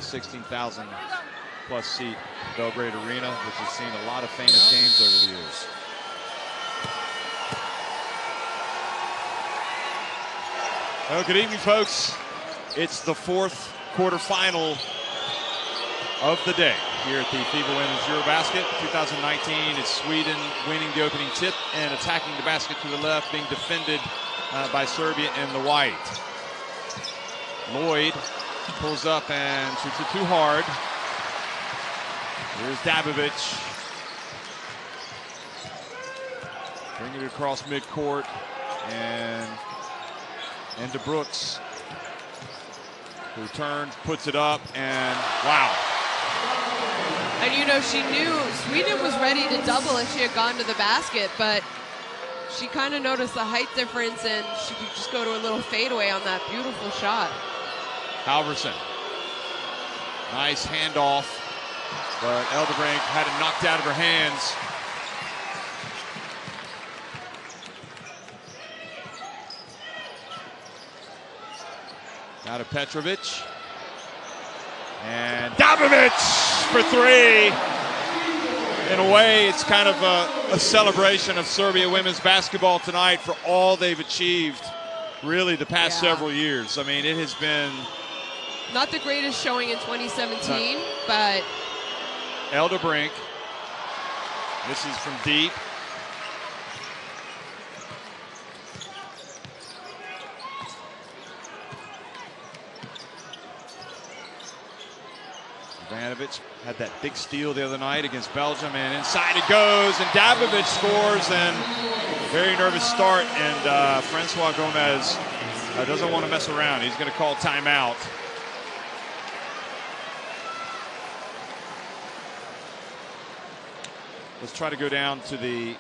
16,000 plus seat Belgrade Arena, which has seen a lot of famous games over the years. Well, good evening, folks. It's the fourth quarterfinal of the day here at the FIBA Women's Eurobasket 2019. It's Sweden winning the opening tip and attacking the basket to the left, being defended by Serbia in the white. Lloyd pulls up and shoots it too hard. Here's Dabovic. Bring it across midcourt and into Brooks, who turns, puts it up, and wow. And you know, she knew Sweden was ready to double if she had gone to the basket, but she kind of noticed the height difference and she could just go to a little fadeaway on that beautiful shot. Halverson. Nice handoff, but Eldebrink had it knocked out of her hands. Now to Petrovic. And Dabovic for three. In a way, it's kind of a celebration of Serbia women's basketball tonight for all they've achieved really the past several years. I mean, it has been... Not the greatest showing in 2017, but... Eldebrink. This is from deep. Ivanovic had that big steal the other night against Belgium, and inside it goes, and Dabovic scores, and very nervous start, and Francois Gomez doesn't want to mess around. He's going to call timeout. Let's try to go down to the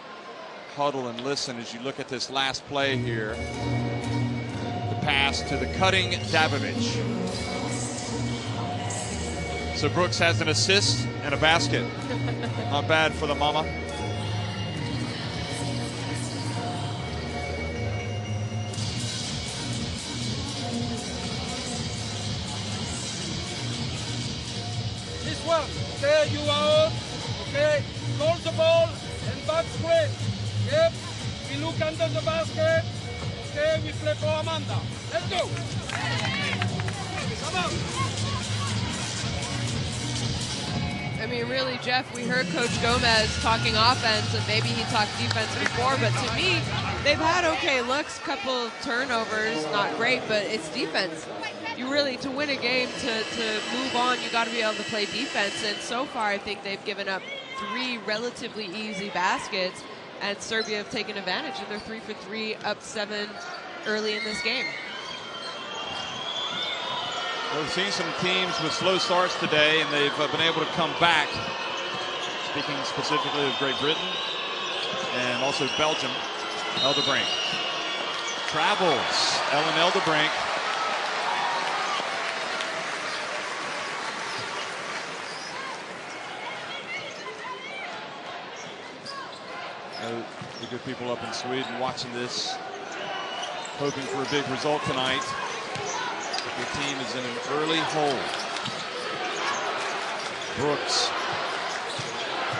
huddle and listen as you look at this last play here. The pass to the cutting Dabovic. So Brooks has an assist and a basket. Not bad for the mama. This one, okay, you are out, okay, hold the ball and back straight, yep, we look under the basket, okay, we play for Amanda, let's go, come on. I mean, really, Jeff, we heard Coach Gomez talking offense, and maybe he talked defense before, but to me, they've had okay looks, couple turnovers, not great, but it's defense. You really, to win a game, to move on, you got to be able to play defense, and so far, I think they've given up 3 relatively easy baskets, and Serbia have taken advantage, and they're 3 for 3, up 7 early in this game. We've seen some teams with slow starts today, and they've been able to come back. Speaking specifically of Great Britain and also Belgium. Eldebrink travels. Ellen Eldebrink. The good people up in Sweden watching this, hoping for a big result tonight. The team is in an early hole. Brooks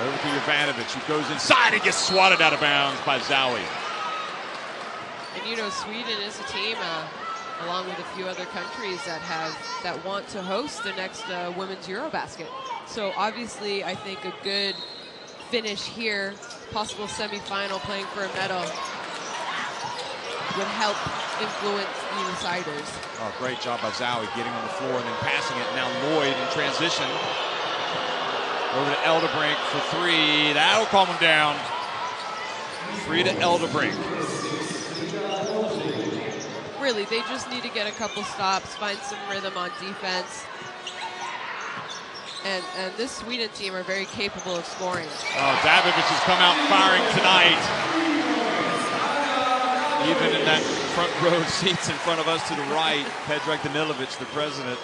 over to Ivanovic, who goes inside and gets swatted out of bounds by Zowie. And you know, Sweden is a team, along with a few other countries that want to host the next Women's Eurobasket. So obviously, I think a good finish here, possible semifinal, playing for a medal, would help influence the deciders. Oh, great job by Zowie getting on the floor and then passing it. Now Lloyd in transition. Over to Eldebrink for 3. That'll calm him down. 3 to Eldebrink. Really, they just need to get a couple stops, find some rhythm on defense. And this Sweden team are very capable of scoring. Oh, Dabovic has come out firing tonight. Even in that front row of seats in front of us to the right, Predrag Danilovic, the president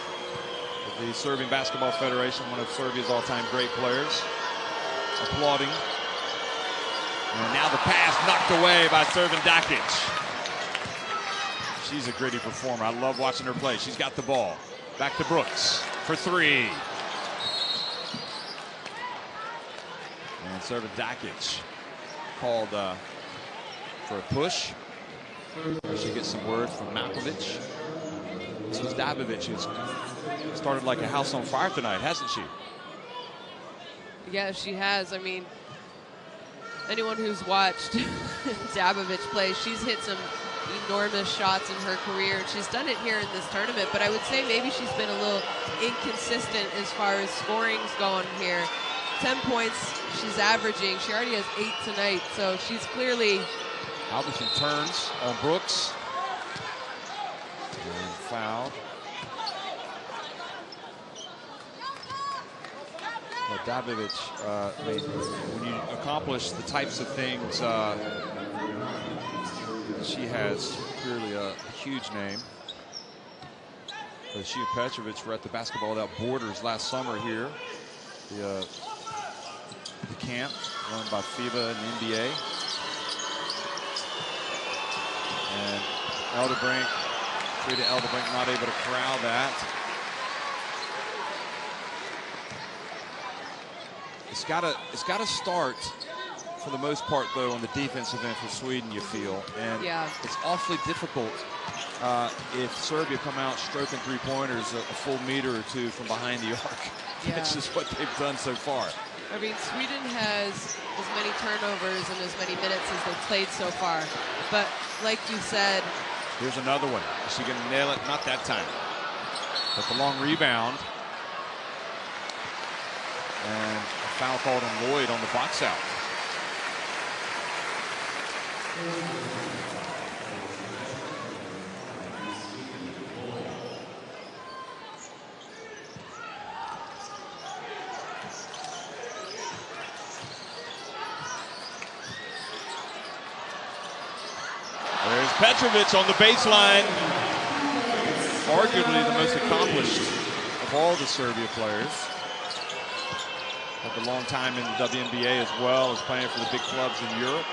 of the Serbian Basketball Federation, one of Serbia's all-time great players, applauding. And now the pass knocked away by Crven Dakic. She's a gritty performer. I love watching her play. She's got the ball. Back to Brooks. for three. And Dakic called for a push. She gets some word from Malkovich. This is Dabovic, who's started like a house on fire tonight, hasn't she? Yeah, she has. I mean, anyone who's watched Dabovic play, she's hit some enormous shots in her career. She's done it here in this tournament, but I would say maybe she's been a little inconsistent as far as scoring's going here. 10 points she's averaging. She already has 8 tonight, so she's clearly... Halverson turns on Brooks. And fouled. Well, Dabovic, when you accomplish the types of things she has, clearly a huge name. But she and Petrovic were at the Basketball Without Borders last summer here. The camp run by FIBA and NBA. And Elderbrink, Frida Elderbrink not able to corral that. It's gotta start for the most part though on the defensive end for Sweden, you feel. And yeah, it's awfully difficult if Serbia come out stroking three-pointers a full meter or two from behind the arc. Yeah. That's just what they've done so far. I mean, Sweden has as many turnovers and as many minutes as they've played so far. But like you said... Here's another one. Is she going to nail it? Not that time. But the long rebound. And a foul called on Lloyd on the box out. There's Petrovic on the baseline. Arguably the most accomplished of all the Serbia players. Had a long time in the WNBA as well as playing for the big clubs in Europe.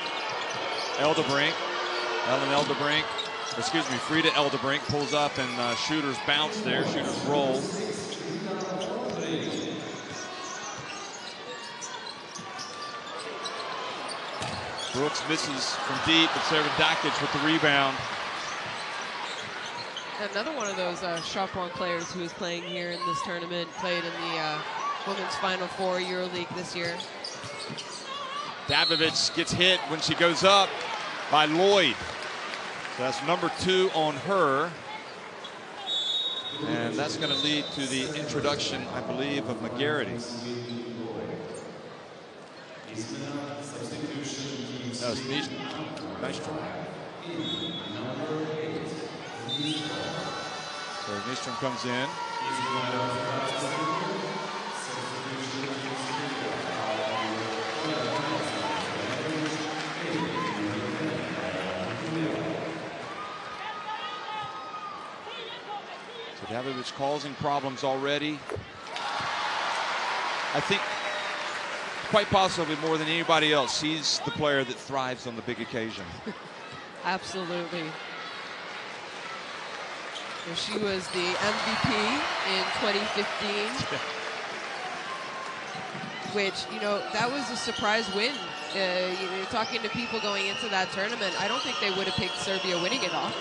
Frida Elderbrink pulls up and shooters bounce there, shooters roll. Brooks misses from deep, but Dakic with the rebound. Another one of those Chopin players who is playing here in this tournament, played in the Women's Final Four EuroLeague this year. Dabovic gets hit when she goes up by Lloyd. So that's number 2 on her. And that's going to lead to the introduction, I believe, of McGarity. No, it's Nystrom. So Nystrom comes in. So Dabovic causing problems already. I think quite possibly more than anybody else, she's the player that thrives on the big occasion. Absolutely. Well, she was the MVP in 2015, which, you know, that was a surprise win. You're talking to people going into that tournament, I don't think they would have picked Serbia winning it all.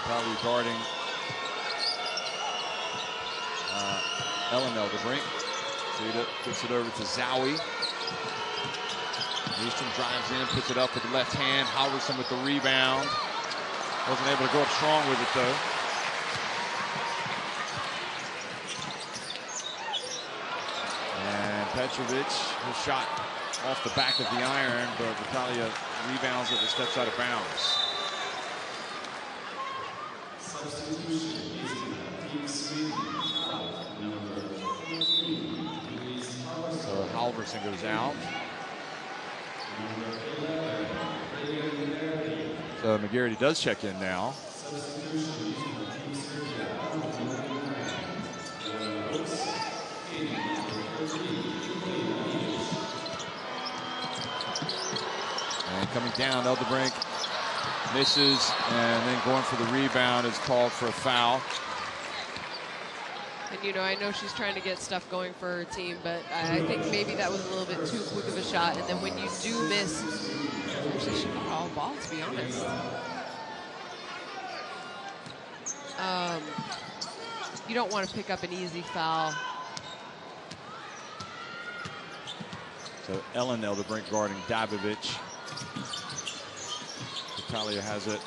Probably guarding Ellen Elderbrink. Frida puts it over to Zowie. Nystrom drives in, puts it up with the left hand. Halverson with the rebound. Wasn't able to go up strong with it though. And Petrovic, his shot off the back of the iron, but Vitalia rebounds it and steps out of bounds. So Halverson goes out. So McGarity does check in now. And coming down, Elderbrink misses, and then going for the rebound is called for a foul. And, you know, I know she's trying to get stuff going for her team, but I think maybe that was a little bit too quick of a shot. And then when you do miss, actually, she got all ball, to be honest. You don't want to pick up an easy foul. So Ellen Elderbrink guarding Dabovic. Natalia has it.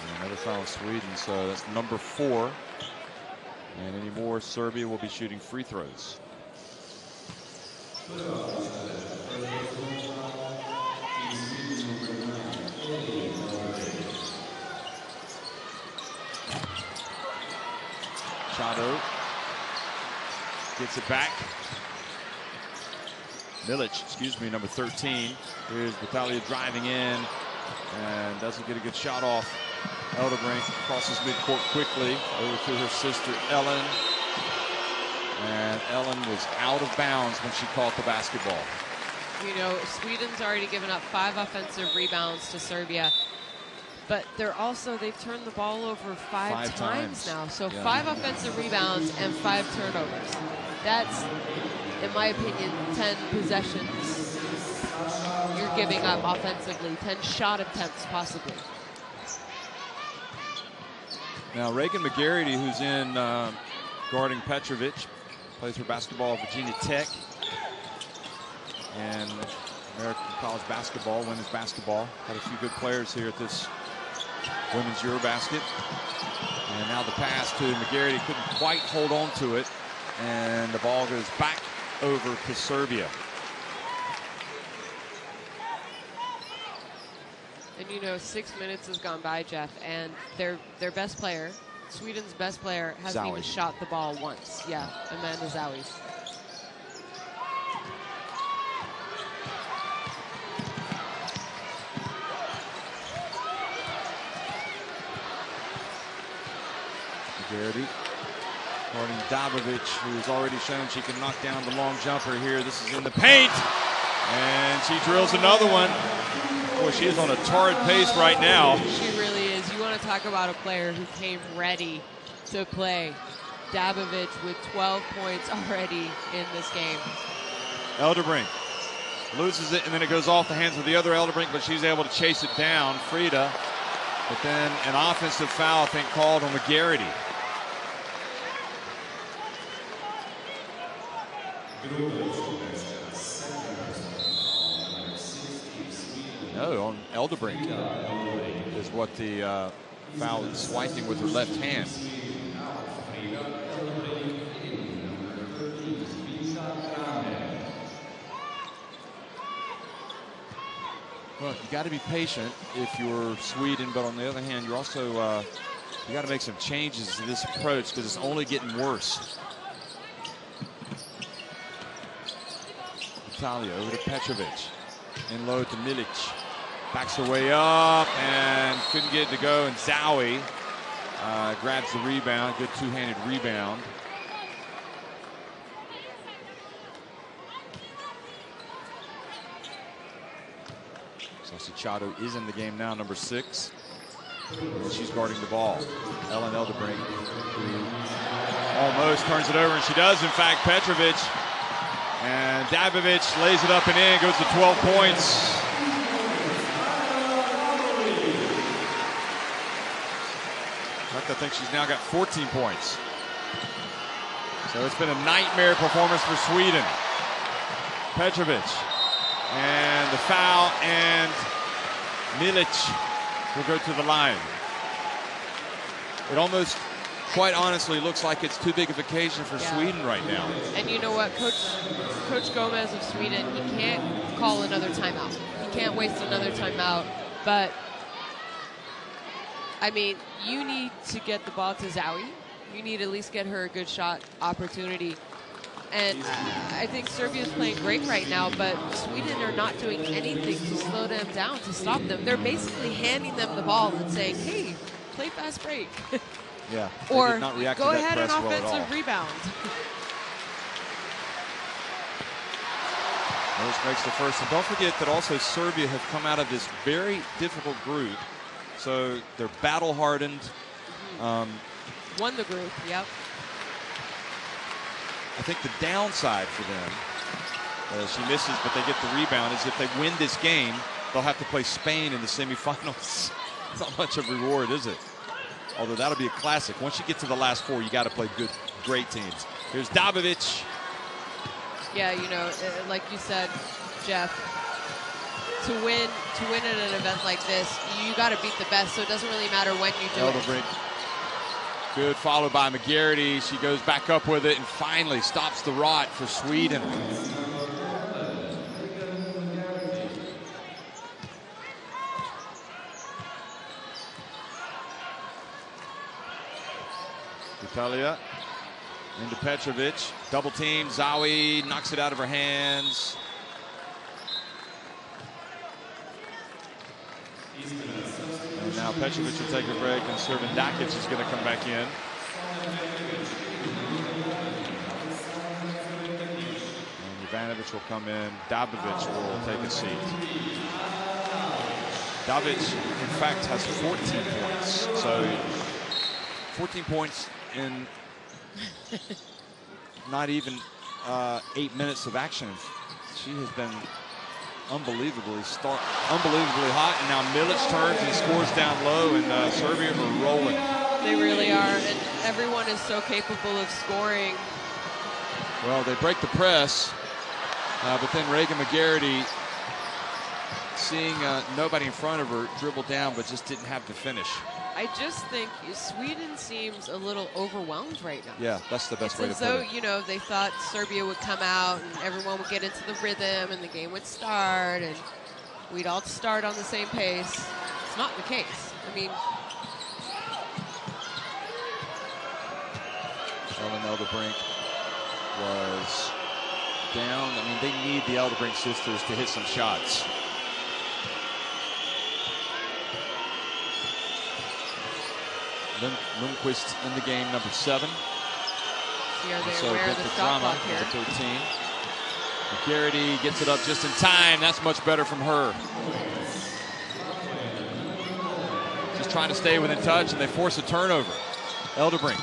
And another foul of Sweden, so that's number 4. And any more, Serbia will be shooting free throws. Chado gets it back. Milic, excuse me, number 13. Here's Natalia driving in and doesn't get a good shot off. Elderbrink crosses midcourt quickly over to her sister Ellen. And Ellen was out of bounds when she caught the basketball. You know, Sweden's already given up 5 offensive rebounds to Serbia. But they've turned the ball over five times now. So yeah. 5 offensive rebounds and 5 turnovers. That's, in my opinion, 10 possessions you're giving up offensively, 10 shot attempts possibly. Now Reagan McGarity, who's in guarding Petrovic, plays for basketball at Virginia Tech and American college basketball, women's basketball. Had a few good players here at this women's Eurobasket. And now the pass to McGarity, couldn't quite hold on to it. And the ball goes back over to Serbia. And you know, 6 minutes has gone by, Jeff, and their best player, Sweden's best player, hasn't even shot the ball once. Yeah, Amanda Zowie. McGarity guarding Dabovic, who's already shown she can knock down the long jumper here. This is in the paint, and she drills another one. Boy, she is on a torrid pace right now. She really is. You want to talk about a player who came ready to play. Dabovic with 12 points already in this game. Elderbrink loses it, and then it goes off the hands of the other Elderbrink, but she's able to chase it down, Frida. But then an offensive foul, I think, called on McGarity. No, on Elderbrink is what the foul is, swiping with her left hand. Well, you got to be patient if you're Sweden, but on the other hand, you're also you got to make some changes to this approach because it's only getting worse. Natalia over to Petrovic, in low to Milic, backs her way up and couldn't get it to go, and Zowie grabs the rebound, good two-handed rebound. Chado is in the game now, number 6. And she's guarding the ball. Ellen Elderbrink, who almost turns it over, and she does, in fact, Petrovic. And Dabovic lays it up and in, goes to 12 points. In fact, I think she's now got 14 points. So it's been a nightmare performance for Sweden. Petrovic, and the foul, and Milic will go to the line. It almost, quite honestly, looks like it's too big of a occasion for Sweden right now. And you know what, Coach Gomez of Sweden, he can't call another timeout. He can't waste another timeout. But, I mean, you need to get the ball to Zowie. You need to at least get her a good shot opportunity. And I think Serbia's playing great right now, but Sweden are not doing anything to slow them down, to stop them. They're basically handing them the ball and saying, hey, play fast break. Yeah. Or go ahead and offensive rebound. This makes the first. And don't forget that also Serbia have come out of this very difficult group. So they're battle hardened. Won the group, yep. I think the downside for them, she misses, but they get the rebound, is if they win this game, they'll have to play Spain in the semifinals. It's not much of a reward, is it? Although that'll be a classic. Once you get to the last four, you got to play great teams. Here's Dabovic. Yeah, you know, like you said, Jeff, to win at an event like this, you got to beat the best. So it doesn't really matter when you do it. Good, followed by McGarity. She goes back up with it and finally stops the rot for Sweden. Italia into Petrovic. Double team. Zawi knocks it out of her hands. And now Petrovic will take a break, and Servandakic is going to come back in. And Ivanovic will come in. Dabovic will take a seat. Dabovic, in fact, has 14 points. So 14 points in not even 8 minutes of action. She has been unbelievably hot, and now Milic turns and scores down low, and Serbia are rolling. They really are, and everyone is so capable of scoring. Well, they break the press, but then Regan McGarity, seeing nobody in front of her, dribbled down, but just didn't have the finish. I just think Sweden seems a little overwhelmed right now. Yeah, that's the best way to put it. It's as though, you know, they thought Serbia would come out and everyone would get into the rhythm and the game would start and we'd all start on the same pace. It's not the case. I mean, Ellen Elderbrink was down. I mean, they need the Elderbrink sisters to hit some shots. Lundqvist in the game, number 7. See, are they so aware of the shot clock here? Number 13. McGarity gets it up just in time. That's much better from her. Just trying to stay within touch, and they force a turnover. Elderbrink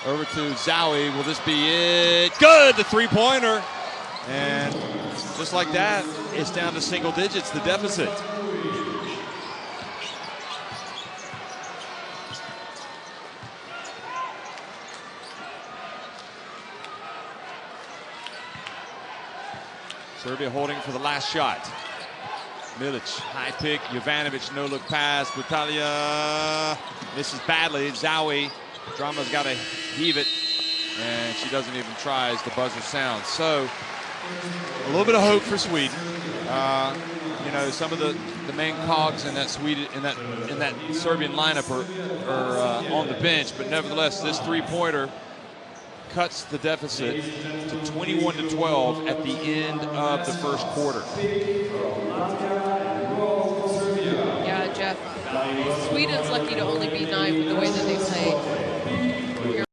over to Zawi. Will this be it? Good, the three-pointer. And just like that, it's down to single digits, the deficit. Serbia holding for the last shot. Milic, high pick. Jovanovic, no look pass. Butalia misses badly. Zawi, Drama's got to heave it, and she doesn't even try as the buzzer sounds. So a little bit of hope for Sweden. You know, some of the main cogs in that Serbian lineup are on the bench, but nevertheless, this three-pointer cuts the deficit to 21-12 at the end of the first quarter. Yeah, Jeff, Sweden's lucky to only be 9 with the way that they play.